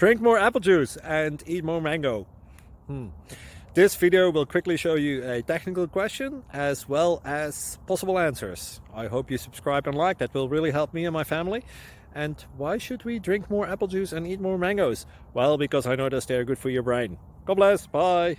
Drink more apple juice and eat more mango. This video will quickly show you a technical question as well as possible answers. I hope you subscribe and like, that will really help me and my family. And why should we drink more apple juice and eat more mangoes? Well, because I noticed they're good for your brain. God bless, bye!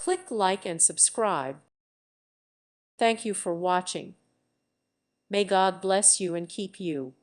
Click like and subscribe. Thank you for watching. May God bless you and keep you.